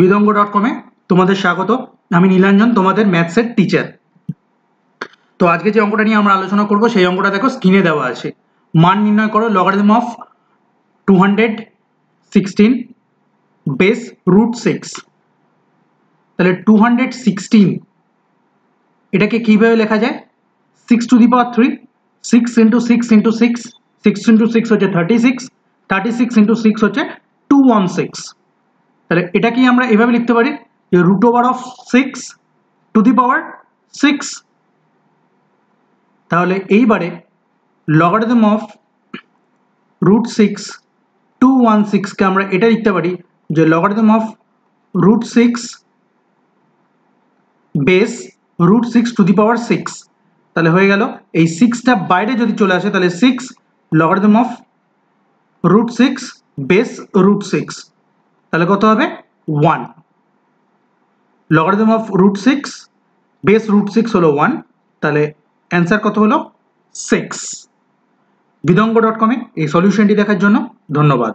বিদঙ্গ.com-এ তোমাদের স্বাগত। আমি নীলাঞ্জন, তোমাদের ম্যাথসের টিচার। তো আজকে যে অঙ্কটা নিয়ে আমরা আলোচনা করব সেই অঙ্কটা দেখো স্ক্রিনে দেওয়া আছে। মান নির্ণয় করো লগারিদম অফ 216 বেস রুট 6। তাহলে 216 এটাকে কিভাবে লেখা যায়? 6 to the power 3, 6 into 6 into 6, 6 into 6 হচ্ছে 36, 36 ইন্টু 6 হচ্ছে 216। তাহলে এটা কি আমরা এভাবে লিখতে পারি যে root over of 6 to the power 6। তাহলে এইবারে লগারিদম অফ রুট 6 216 কে আমরা এটা লিখতে পারি যে logarithm of root 6 base root 6 to the power 6। তাহলে হয়ে গেল এই 6টা বাইরে যদি চলে আসে তাহলে 6 logarithm of root 6 base root 6, তাহলে কত হবে 1। Logarithm of root 6 base root 6 হলো 1, তাহলে অ্যান্সার কত হলো 6। বিদঙ্গ.com-এ এই সলিউশনটি দেখার জন্য ধন্যবাদ।